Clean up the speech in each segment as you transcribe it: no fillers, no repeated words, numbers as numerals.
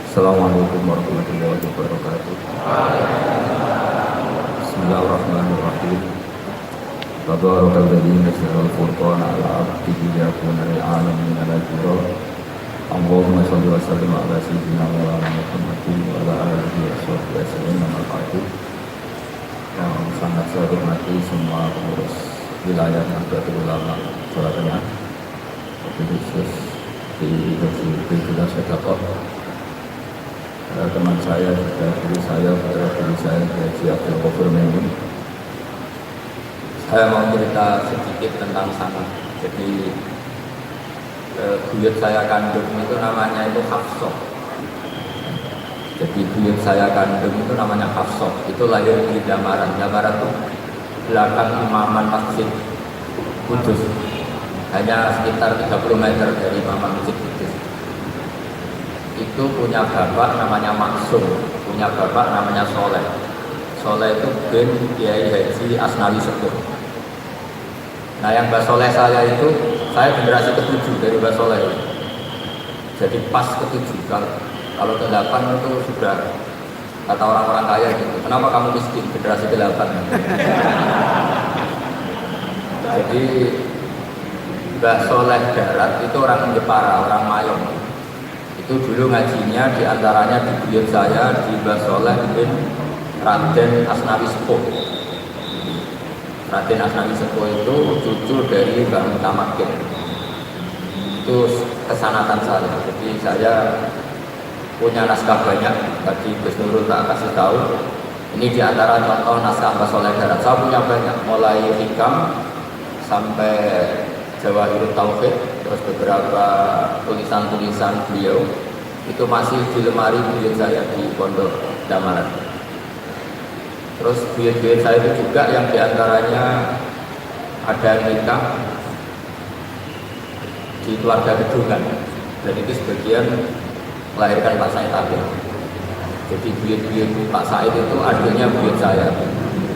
Assalamualaikum warahmatullahi wabarakatuh. Bismillahirrahmanirrahim. Tabarakalladzi nazzala al-furqana 'ala 'abdihi liyakuna lil 'alamin nadhira. Allahumma shalli wa sallim 'ala sayyidina Muhammadin wa 'ala alihi wa sahbihi wasallam. Yang sangat saya hormati semua pengurus wilayah Nahdlatul Ulama Jawa Tengah, khusus di Wilayah Sedekah. Teman saya, guru saya, putra-putri saya, Haji Abdul Ghafur Maimun. Saya mau cerita sedikit tentang sana. Jadi buyut saya kandung itu namanya itu Hafsah. Jadi buyut saya kandung itu namanya Hafsah. Itu lahir di Jamaran. Jamaran itu belakang imaman Masjid Kudus. Hanya sekitar 30 meter dari imaman Masjid Kudus. Itu punya bapak namanya Maksum, punya bapak namanya Soleh. Soleh itu bin Kiai Haji Asnawi Sepuh. Nah, yang Mbak Soleh saya itu, saya generasi ke-7 dari Mbak Soleh. Jadi pas ke-7, kalau ke-8 itu sudah kata orang-orang kaya gitu. Kenapa kamu miskin? Generasi ke-8. Jadi Mbak Soleh Darat itu orang Jepara, orang Mayong. Itu dulu ngajinya diantaranya di buyut saya di Mbah Soleh bin Raden Asnawi Sepuh. Raden Asnawi Sepuh itu cucu dari Mbah Mutamakin. Itu kesanatan saya. Jadi saya punya naskah banyak. Tadi Gus Nurul tak kasih tahu. Ini diantara contoh naskah Mbah Soleh Darat. Saya punya banyak, mulai hikam sampai Jawahirut Tauhid, terus beberapa tulisan-tulisan beliau itu masih di lemari buyut saya di Pondok Damaran. Terus buyut-buyut saya itu juga yang diantaranya ada nikah di keluarga Gedungan, dan itu sebagian melahirkan Pak Said Akhil. Jadi buyut-buyut Pak Said itu adiknya buyut saya.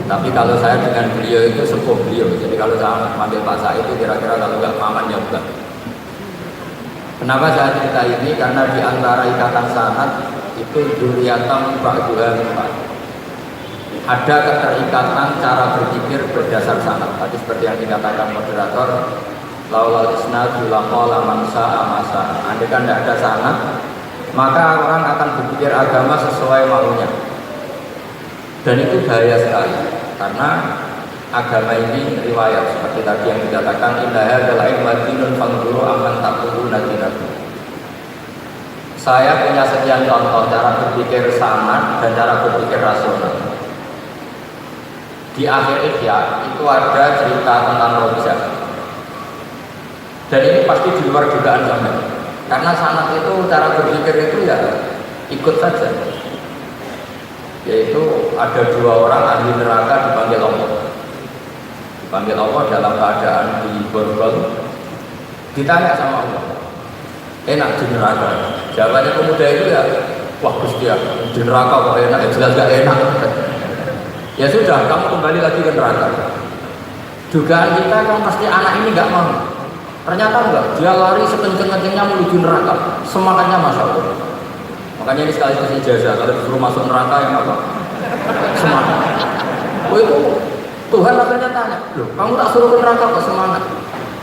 Tapi kalau saya dengan beliau itu sepuh beliau. Jadi kalau saya panggil Pak Said itu kira-kira kalau enggak paman ya enggak. Kenapa saya cerita ini? Karena di antara ikatan sanad itu dzurriyatam ba'duha min ba'd. Ada keterikatan cara berpikir berdasar sanad. Tadi seperti yang dikatakan moderator, laulal isnadu laqala man sa'a ma sa'a. Andai kan tidak ada sanad, maka orang akan berpikir agama sesuai maunya. Dan itu bahaya sekali, karena agama ini riwayat seperti tadi yang dikatakan indaha adalah ilmadinun fangguru aman takulu nadinatu. Saya punya sekian contoh cara berpikir sanad dan cara berpikir rasional. Di akhir Ihya itu ada cerita tentang Rojak, dan ini pasti di luar dugaan sampean, karena sanad itu cara berpikir itu ya ikut saja. Yaitu ada dua orang ahli neraka dipanggil Allah. Dipanggil Allah dalam keadaan di borgol. Ditanya sama Allah, enak di neraka? Jawabannya pemuda itu ya, wah Gusti ya, di neraka kok enak, ya jelas gak enak. Ya sudah, kamu kembali lagi ke neraka. Dugaan kita kan pasti anak ini gak mau. Ternyata enggak, dia lari sekenceng-kencengnya menuju neraka. Semangatnya Masya Allah. Makanya ini sekali kasih ijazah, kalau disuruh masuk neraka yang apa? Semangat. Oh itu Tuhan akhirnya tanya, loh kamu tak suruh ke neraka kok semangat?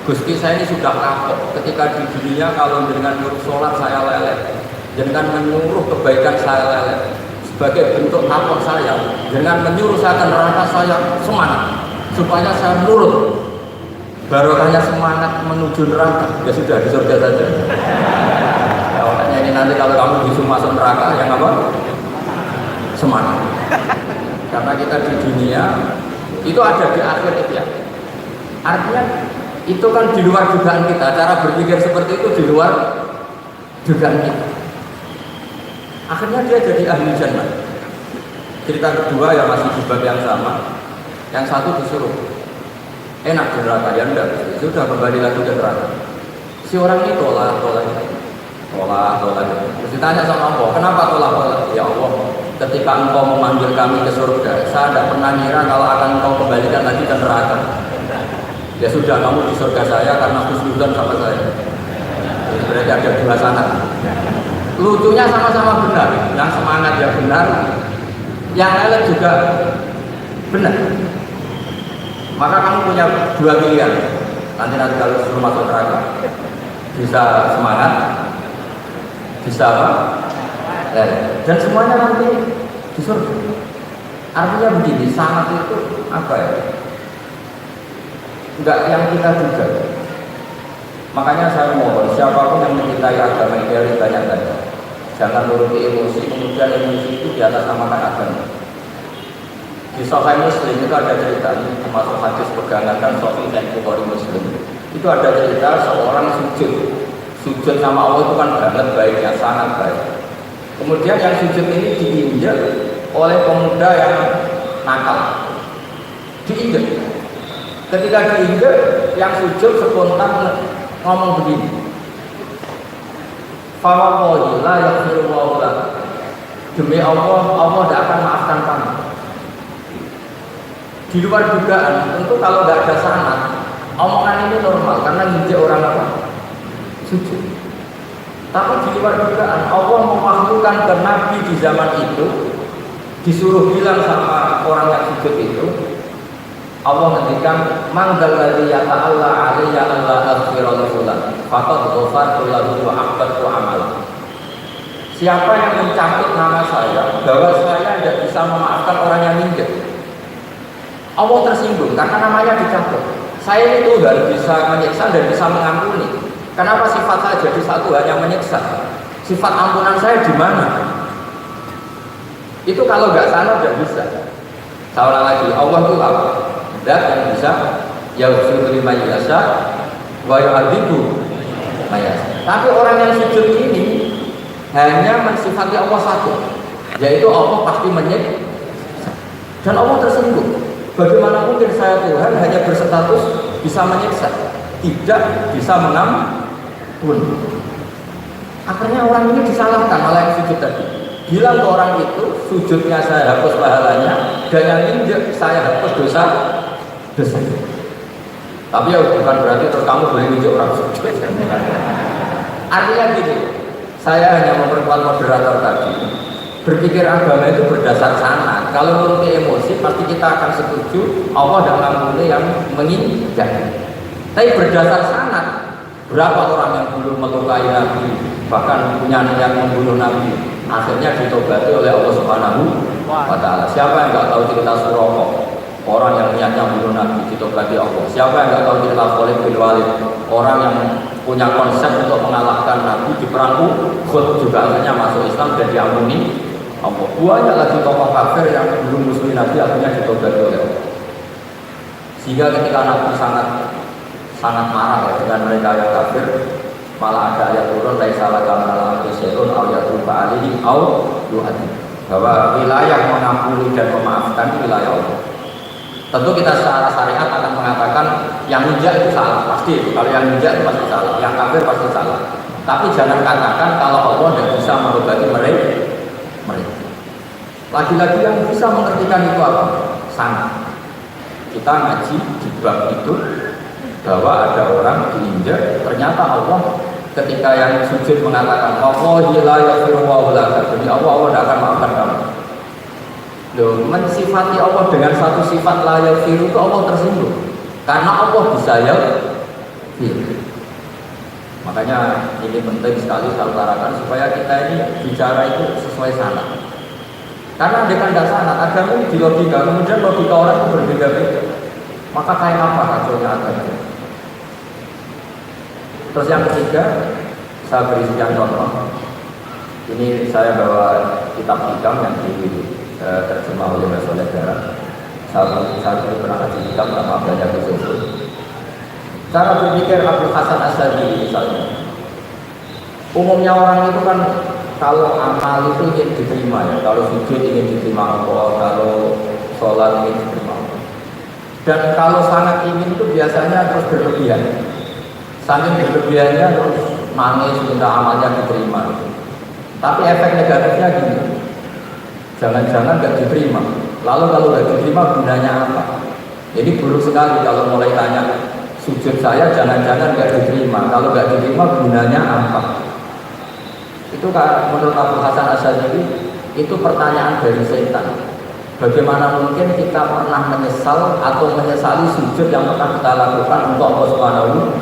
Gusti saya ini sudah kapok ketika di dunia kalau dengan nyuruh sholat saya lelet, dengan menyuruh kebaikan saya lelet. Sebagai bentuk kapok saya, dengan menyuruh saya ke neraka saya semangat supaya saya nurut. Barokahnya semangat menuju neraka, ya sudah di surga saja. Ini nanti kalau kamu disuruh masuk neraka yang apa? Semangat. Karena kita di dunia itu ada di akhir itu ya. Artinya itu kan di luar dugaan kita. Cara berpikir seperti itu di luar dugaan kita. Akhirnya dia jadi ahli jannah. Cerita kedua ya masih di bab yang sama. Yang satu disuruh enak di neraka, ya enggak, sudah kembali lagi ke neraka. Si orang ini tolak. Terus ditanya sama Allah, kenapa tolak? Ya Allah, ketika engkau memanggil kami ke surga, saya tidak pernah ngira kalau akan engkau kembalikan lagi ke neraka. Ya sudah, kamu di surga saya karena khusnudzon sama saya. Jadi berarti ada dua sanad. Lucunya sama-sama benar, yang semangat ya benar, yang lain juga benar. Maka kamu punya dua pilihan. Nanti kalau suruh masuk neraka, bisa semangat, bisa apa? Dan semuanya nanti di surga. Artinya begini, sangat itu apa ya? Enggak yang kita duga. Makanya saya mohon siapapun yang mencintai agama idealis banyak saja. Jangan nuruti emosi, kemudian emosi itu di atas namakan agama. Di Sahih Muslim itu ada cerita, termasuk hadis pegangan dan Sahih dan Bukhari Muslim. Itu ada cerita seorang sujud sama Allah itu kan banget baiknya, sangat baik. Kemudian yang sujud ini diinjak oleh pemuda yang nakal, diinjak. Ketika diinjak, yang sujud spontan ngomong begini, "Fawallahi la yaghfirullahu lak." Demi Allah, Allah tidak akan maafkan kamu. Di luar dugaan, tentu kalau tidak ada sanad, omongan ini normal karena nginjek orang apa? Sujud. Tapi di luar dugaan, Allah memakhlukkan ke Nabi di zaman itu, disuruh bilang sama orang yang sujud itu, Allah ngendikan, "Man dzalladzi yata'alla 'alayya alla aghfira lahu faqad ghafartu lahu wa ahbattu 'amalah." Siapa yang mencatut nama saya bahwa saya tidak bisa memaafkan orang yang nginjek, Allah tersinggung karena namanya dicatut. Saya ini Tuhan bisa menyiksa dan bisa mengampuni. Kenapa sifat saya jadi satu hanya menyiksa? Sifat ampunan saya di mana? Itu kalau nggak sana nggak bisa. Saya ulang lagi, Allah itu apa? Dan yang bisa yaghfiru liman yasha wa yu'adzibu man yasha. Tapi orang yang sujud ini hanya mensifati Allah satu, yaitu Allah pasti menyiksa. Dan Allah tersinggung. Bagaimana mungkin saya Tuhan hanya berstatus bisa menyiksa, tidak bisa mengampuni? Akhirnya orang ini disalahkan oleh yang sujud tadi. Bilang ke orang itu, sujudnya saya hapus pahalanya, dan yang injek saya hapus dosa. Tapi ya bukan berarti terus kamu boleh injek orang sujud. Artinya gini, saya hanya memperkuat moderator tadi. Berpikir agama itu berdasar sanad. Kalau menurut emosi pasti kita akan setuju Allah dan mengampuni yang menginjak. Tapi berdasar sanad, berapa orang yang dulu melukai Nabi, bahkan punya niat membunuh Nabi, akhirnya ditobati oleh Allah Subhanahu wa Ta'ala. Siapa yang nggak tahu cerita Suraqah, orang yang niatnya membunuh Nabi, ditobati Allah. Siapa yang nggak tahu cerita Khalid bin Walid, orang yang punya konsep untuk mengalahkan Nabi di perang Uhud, juga akhirnya masuk Islam dan diampuni Allah. Banyak lagi tokoh kafir yang belum musuhi Nabi akhirnya ditobati oleh Allah. Sehingga ketika Nabi sangat marah ya dengan mereka yang kafir, malah ada ayat turun dari salah kamala syai'un aw yatuba alaihi aw yu'adzib, bahwa wilayah mengampuni dan memaafkan wilayah Allah. Tentu kita secara syariat akan mengatakan yang ninja itu salah, pasti itu. Kalau yang ninja itu pasti salah, yang kafir pasti salah. Tapi jangan katakan kalau Allah tidak bisa mengobati mereka. Lagi-lagi yang bisa mengertikan itu apa? Sanad. Kita ngaji di bab itu bahwa ada orang diinjak, ternyata Allah ketika yang sujud mengatakan wallahi la yaghfirullahu lak, demi Allah tidak akan maafkan kamu. Loh, mensifati Allah dengan satu sifat la yaghfiru itu Allah tersinggung. Karena Allah bisa yaghfir. Makanya ini penting sekali saya utarakan supaya kita ini bicara itu sesuai sanad. Karena dengan dasar sanad agama ini di logika, kemudian logika orang itu berbeda-beda. Maka kayak apa hasilnya agama? Terus yang ketiga, saya beri sekian contoh. Ini saya bawa kitab hikam yang terjemah oleh Mas Soleh Darah. Saya pernah kasih kitab nama banyak disebut. Cara berpikir Abdul Hasan Asy'ari misalnya. Umumnya orang itu kan kalau amal itu ingin diterima ya, kalau sujud ingin diterima Allah, kalau sholat ingin diterima Allah. Dan kalau sangat ingin itu biasanya terus berlebihan. Saking berlebihannya terus nangis minta amalnya diterima. Tapi efek negatifnya gini, jangan-jangan nggak diterima. Lalu kalau nggak diterima gunanya apa? Jadi buruk sekali kalau mulai tanya, sujud saya jangan-jangan nggak diterima. Kalau nggak diterima gunanya apa? Itu menurut Abu Hasan Asy'ari itu pertanyaan dari setan. Bagaimana mungkin kita pernah menyesal atau menyesali sujud yang pernah kita lakukan untuk Allah Subhanahu.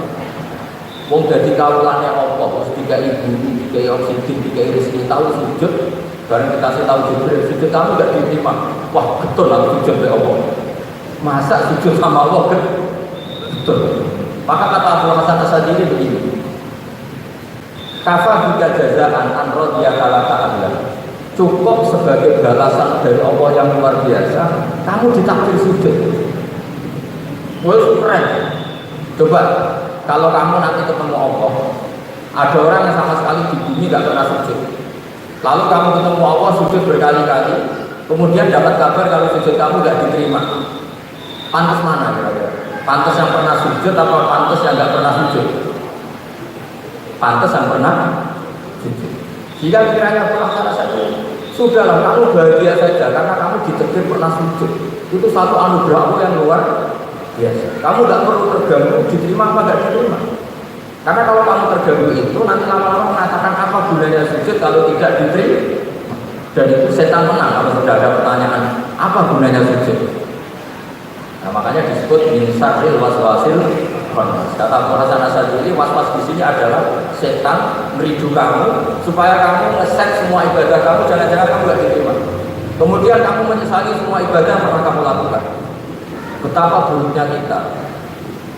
Wong dadi kawulane apa? Terus dikai ibu, dikai oksigen, dikai rezeki tahu sujud. Bareng kita tahu Jibril, sujud kamu nggak diterima. Wah betul lah sujud be Allah. Masa sujud sama Allah betul. Maka kata Abu Hasan Asy'ari begini. Kafa bika jazaan an radiyaka ta'ala. Cukup sebagai balasan dari Allah yang luar biasa. Kamu ditakdir sujud. Wah keren. Coba kalau kamu nanti ketemu Allah, ada orang yang sama sekali di bumi nggak pernah sujud. Lalu kamu ketemu Allah sujud berkali-kali, kemudian dapat kabar kalau sujud kamu nggak diterima. Pantas mana kira-kira? Pantas yang pernah sujud atau pantas yang nggak pernah sujud? Pantas yang pernah sujud. Jika kiranya Allah saja, sudahlah kamu bahagia saja karena kamu ditakdir pernah sujud. Itu satu anugerah yang luar biasa. Kamu nggak perlu terganggu diterima apa nggak diterima. Karena kalau kamu terganggu itu nanti lama-lama mengatakan apa gunanya sujud kalau tidak diterima. Dan itu setan menang kalau sudah ada pertanyaan apa gunanya sujud. Nah, makanya disebut min syarril waswasil khannas. Kata Abu Hasan Asy'ari, was-was di sini adalah setan meridu kamu supaya kamu ngeset semua ibadah kamu jangan-jangan kamu nggak diterima. Kemudian kamu menyesali semua ibadah yang pernah kamu lakukan. Betapa buruknya kita.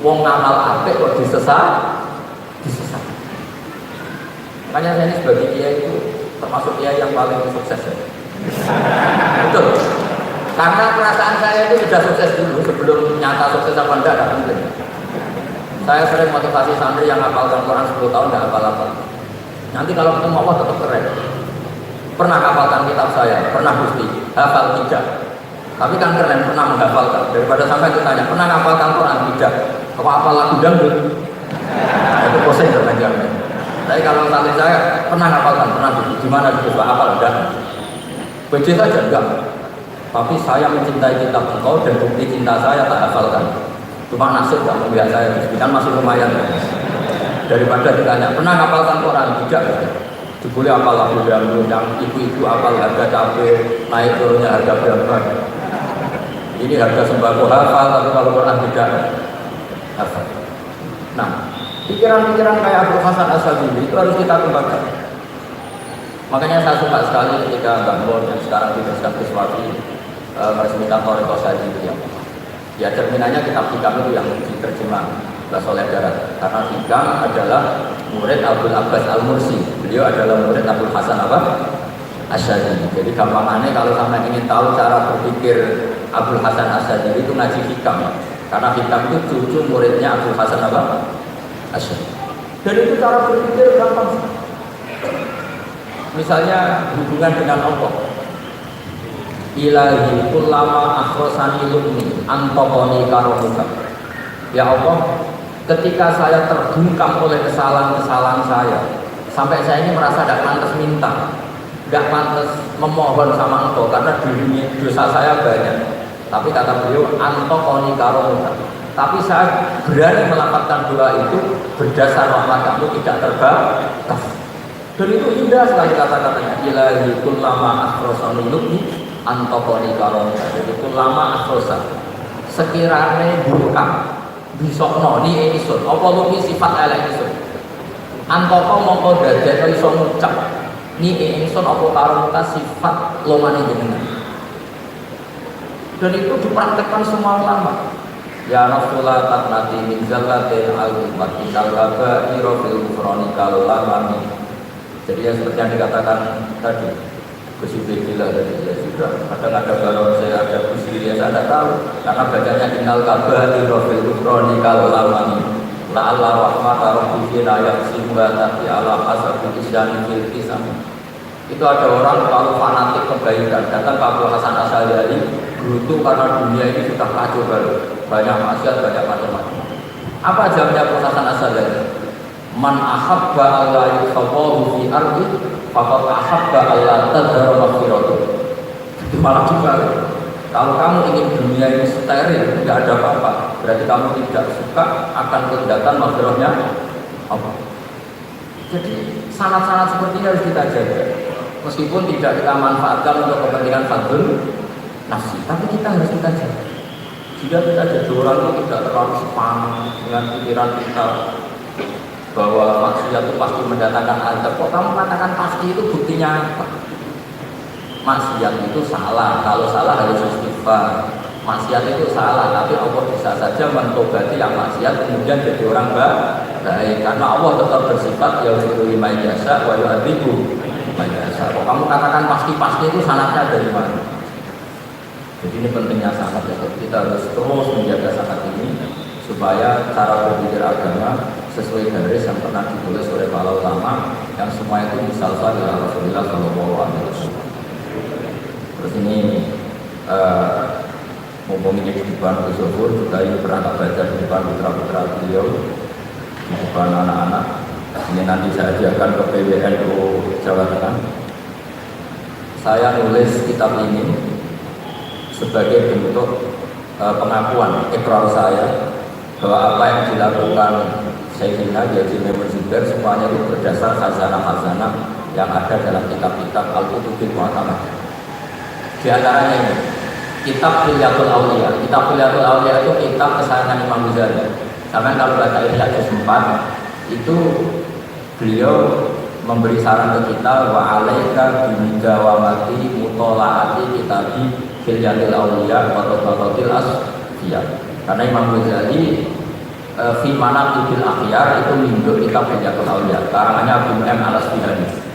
Wong ngamal apik kok disesat. Makanya saya ini sebagai kiai itu termasuk kiai yang paling sukses ya. Betul. Karena perasaan saya itu sudah sukses dulu sebelum nyata sukses apa enggak penting. Saya sering motivasi santri yang hafalkan Quran 10 tahun enggak hafal-hafal. Nanti kalau ketemu Allah tetap keren. Pernah hafalkan kitab saya, pernah Gusti, hafal tidak. Tapi kan keren pernah menghafalkan. Daripada sampai ditanya, pernah hafalkan Quran tidak. Kalau hafal lagu dangdut, itu pusing terpenjamnya. Tapi kalau santri saya pernah hafalkan, pernah di mana itu hafal enggak? Bejit saja enggak. Tapi saya mencintai kitab engkau dan bukti cinta saya tak hafalkan. Cuma nasib kamu lihat saya kan masih lumayan. Daripada ditanya pernah hafalkan Quran tidak? Boleh hafal lagu dangdut yang ibu-ibu hafal harga cabai naik turunnya harga berapa? Ini harga sembako hafal tapi kalau Quran tidak hafal. Nah, pikiran-pikiran kayak Abu Hasan Asy'ari itu harus kita kembangkan. Makanya saya suka sekali ketika Mbak Bon yang sekarang ditugaskan ke Swati meresmikan Thariqah Syadziliyah. Ya cerminannya kitab hikam itu yang diterjemah Mbak Soleh Darat. Karena hikam adalah murid Abdul Abbas Al-Mursi. Beliau adalah murid Abu Hasan Asy'ari. Jadi gampangannya kalau sampai ingin tahu cara berpikir Abu Hasan Asy'ari itu ngaji hikam. Karena hikam itu cucu muridnya Abu Hasan Asy'ari. Dan itu cara berpikir gampang. Misalnya hubungan dengan Allah. Ilahi kullama akhrosani lumni antokoni karomuka. Ya Allah, ketika saya terbungkam oleh kesalahan-kesalahan saya, sampai saya ini merasa tidak pantas minta, tidak pantas memohon sama Engkau karena dirinya dosa saya banyak. Tapi kata beliau antokoni karomuka. Tapi saya berani melapatkan doa itu berdasar rahmat Kamu tidak terbatas. Dan itu indah sekali kata-katanya. Ilahi kullama akhrosani lumni antokoni karomuka. Jadi kullama akhrosa sekiranya buka bisokno ni isun apa lumni sifat elek isun antoko mongko dadekno iso ngucap ni isun apa karomuka sifat lomane jenengan. Dan itu dipraktekkan semua ulama. Ya Rasulullah taknati min zallatil al-mati kalaba irofil kronikal lamami. Jadi yang seperti yang dikatakan tadi Kusibidillah dari ya sudah kadang ada baru saya ada kusiri saya tidak tahu karena bacanya innal kabah irofil kronikal lamami la Allah rahmat rabbi ayat simbata ya Allah asabul isyani fil kisam. Itu ada orang kalau fanatik kebaikan datang ke Abu Hasan Asy'ari beruntung karena dunia ini sudah kacau baru banyak maksiat banyak macam-macam. Apa jawabnya Abu Hasan Asy'ari? Man ahabba Allah yusabahu fi ardi faqad ahabba Allah tadhara maghfiratuh. Itu malah juga Kalau kamu ingin dunia ini steril, tidak ada apa-apa, berarti kamu tidak suka akan kelihatan makhluknya Allah. Jadi sangat-sangat seperti ini harus kita jaga. Meskipun tidak kita manfaatkan untuk kepentingan fadl nafsi, tapi kita harus kita jaga. Jika kita jadi orang itu tidak terlalu sepanang dengan pikiran kita bahwa maksiat itu pasti mendatangkan azab. Kok kamu katakan pasti, itu buktinya apa? Maksiat itu salah, kalau salah harus istighfar. Maksiat itu salah, tapi Allah bisa saja mentobati yang maksiat kemudian jadi orang baik. Karena Allah tetap bersifat yaghfiru liman yasha wa yu'adzibu liman yasha. Kok kamu katakan pasti itu sanadnya dari mana? Jadi ini pentingnya sanad ya. Kita harus terus menjaga sanad ini supaya cara berpikir agama sesuai garis yang pernah ditulis oleh para ulama yang semua itu misalnya dari Rasulullah SAW. Terus ini mumpung ini di depan Zuhur juga ini pernah tak baca di depan putra-putra beliau, di depan anak-anak. Ini nanti saya ajarkan ke PWNU Jawa Tengah. Saya nulis kitab ini sebagai bentuk pengakuan ikrar saya bahwa apa yang dilakukan Sayyidina Haji Maimun Zubair semuanya itu berdasar khazanah-khazanah yang ada dalam kitab-kitab Al-Qutubil Mu'tamaddah. Di antaranya ini kitab Hilyatul Auliya. Kitab Hilyatul Auliya itu kitab kesayangan Imam Ghazali. Sampai kalau baca Ihya juz 4 itu beliau memberi saran ke kita wa alaika bimidawamati mutolaati kitabi Hilyatul Auliya wa Tabaqatil Asfiyah. Karena Imam Ghazali fi manaqibil akhyar itu minggu kitab Hilyatul Auliya karangannya Abu M Al-Asfihani.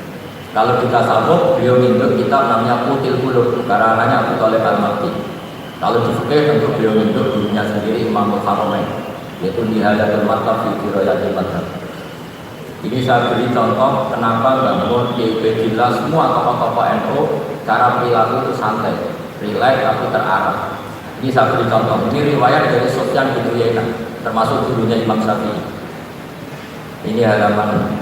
Kalau di tasawuf beliau nginduk kitab namanya Qutil Qulub karangannya Abu Thalib Al-Makki. Kalau di fikih tentu beliau nginduk gurunya sendiri Imam Al-Haramain, yaitu Nihayatul Matlab fi Dirayatil Madhab. Ini saya beri contoh kenapa bangun Ibadillah semua tokoh-tokoh NU cara perilaku itu santai, relax tapi terarah. Ini saya beri contoh. Ini riwayat dari Sufyan bin Uyainah termasuk gurunya Imam Syafi'i. Ini halaman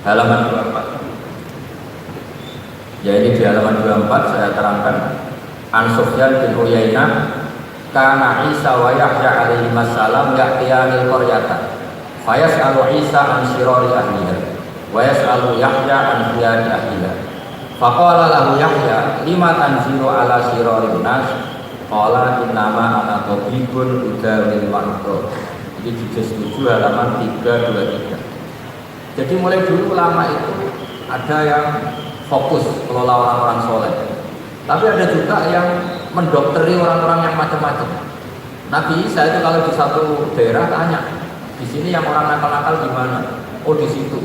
halaman 24. Ya ini di halaman 24 saya terangkan An Sufyan bin Uyainah kana Isa wa Yahya alaihi wassalam ya'tiyanil qaryata fayas'alu Isa an syirari ahliha wa yas'alu Yahya an khiyari ahliha faqala lahu Yahya lima tanziru ala syirarin nas qala innama ana tabibun udawil mardo. Ini di juz 7 halaman 323. Jadi mulai dulu ulama itu ada yang fokus kelola orang-orang soleh, tapi ada juga yang mendokteri orang-orang yang macam-macam. Nabi Isa itu kalau di satu daerah tanya, di sini yang orang nakal-nakal gimana? Oh di situ.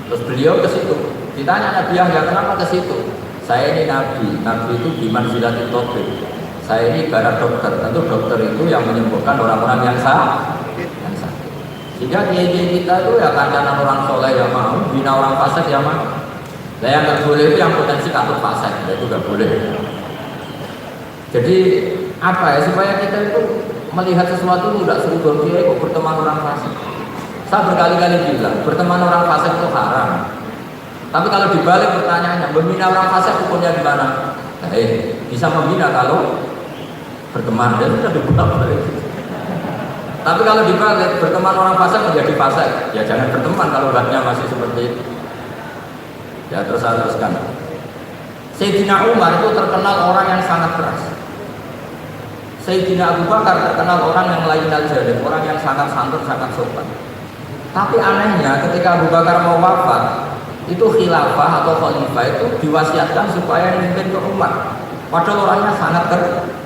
Terus beliau ke situ. Ditanya Nabi Yahya kenapa ke situ? Saya ini nabi. Nabi itu biman zilatil tobib. Saya ini ibarat dokter. Tentu dokter itu yang menyembuhkan orang-orang yang sakit. Sehingga kiai kita itu ya kancanan orang soleh yang mau, bina orang fasik yang mau. Nah yang nggak boleh itu yang potensi katut fasik, itu nggak boleh. Jadi apa ya supaya kita itu melihat sesuatu itu tidak seudon kiai kok berteman orang fasik. Saya berkali-kali bilang berteman orang fasik itu haram. Tapi kalau dibalik pertanyaannya, membina orang fasik hukumnya di mana? Nah, bisa membina kalau berteman, dia sudah dibuka balik. Tapi kalau dibalik berteman orang fasik menjadi fasik, ya jangan berteman kalau hatnya masih seperti itu. Ya terus saya teruskan. Sayyidina Umar itu terkenal orang yang sangat keras. Sayyidina Abu Bakar terkenal orang yang lainal jalim, orang yang sangat santun, sangat sopan. Tapi anehnya ketika Abu Bakar mau wafat, itu khilafah atau khalifah itu diwasiatkan supaya memimpin ke Umar. Padahal orangnya sangat keras.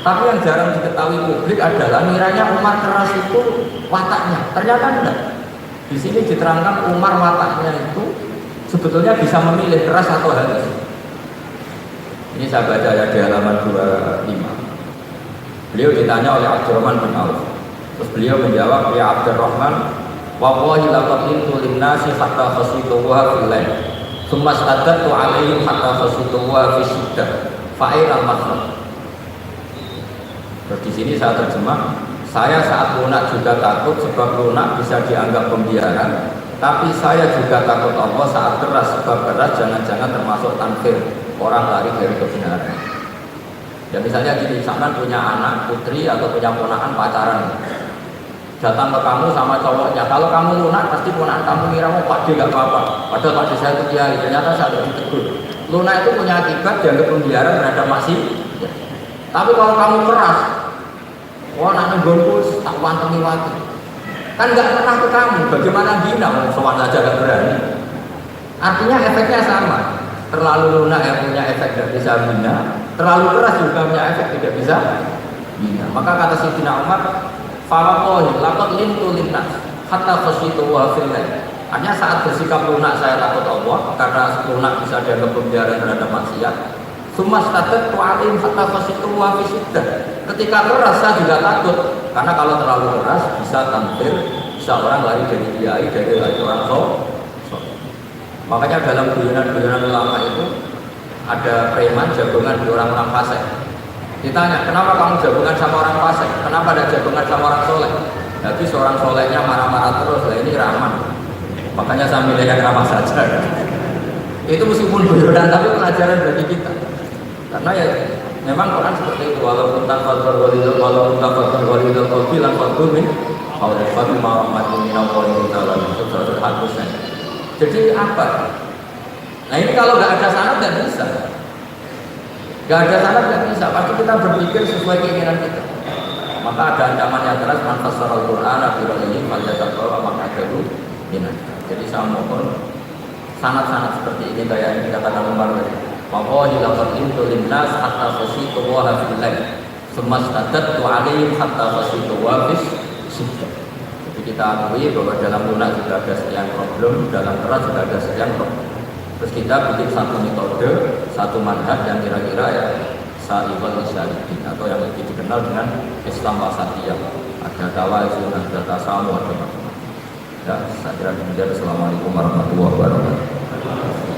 Tapi yang jarang diketahui publik adalah miranya Umar keras itu wataknya. Ternyata enggak. Di sini diterangkan Umar wataknya itu sebetulnya bisa memilih keras atau halus. Ini saya baca ya di halaman 25. Beliau ditanya oleh Abdurrahman bin Auf. Terus beliau menjawab, ya Abdurrahman, wallahi laqad intu linnasi hatta khasituha fil lail. Tsumma staddattu alaihim hatta khasituha fi syiddah. Fa'ira al-makhraj. Terus di sini saya terjemah, saya saat lunak juga takut sebab lunak bisa dianggap pembiaran. Tapi saya juga takut Allah saat keras, sebab keras jangan-jangan termasuk tanfir, orang lari dari kebenaran. Ya misalnya gini, misalkan punya anak, putri atau punya ponakan pacaran, datang ke kamu sama cowoknya, kalau kamu lunak pasti ponakan kamu kira mau Pak D gak apa-apa, padahal Pak D saya itu kiai, ternyata saya lebih tegur. Lunak itu punya akibat dianggap pembiaran terhadap masih. Ya. Tapi kalau kamu keras, wah nak nenggonku tak wantemi wati, kan nggak pernah ke kamu, bagaimana gina mau sowan aja gak berani. Artinya efeknya sama. Terlalu lunak yang punya efek tidak bisa bina, terlalu keras juga punya efek tidak bisa bina. Maka kata Sayyidina Umar, falakohi lakot lintu linnas hatta khasyitu wa fillah. Hanya saat bersikap lunak saya takut Allah, karena lunak bisa dianggap pembiaran terhadap maksiat. Summa statat tu'alim hatta khasyitu wa fisiddah. Ketika keras saya juga takut, karena kalau terlalu keras bisa tampil, bisa orang lari dari kiai, dari orang soleh. Makanya dalam guyonan-guyonan ulama itu ada preman jagongan di orang-orang fasik. Ditanya, kenapa kamu jagongan sama orang fasik? Kenapa ada jagongan sama orang soleh? Jadi seorang solehnya marah-marah terus, lah ini Rahman. Makanya saya milihnya ramah saja. Itu meskipun guyonan tapi pelajaran bagi kita. Karena ya memang Quran seperti itu, walaupun tafadzul walidul qalbi lan fadhul min qawli fadhil ma'ramatin min Allah ta'ala itu suratul Al-Husain. Jadi apa? Nah ini kalau nggak ada sanad nggak bisa. Nggak ada sanad nggak bisa. Pasti kita berpikir sesuai keinginan kita. Maka ada ancaman yang keras, man fassara al-Qur'an bi-ra'yihi falyatabawa maq'adahu minan. Jadi saya mohon sanad-sanad seperti ini kayak yang dikatakan Umar tadi. Wallahi laqad intu linnas hatta khasyitu wa fillah. Sumastadatu 'alaihim hatta khasyitu wa fisiddah. Kita akui bahwa dalam lunak juga ada sekian problem, dalam keras juga ada sekian problem. Terus kita bikin satu metode, satu manhaj yang kira-kira ya sa'ibal isyarikin, atau yang lebih dikenal dengan Islam wasatiyah. Ada tawazun, ada tasamu, ada macam-macam. Ya, saya kira demikian. Assalamualaikum warahmatullahi wabarakatuh.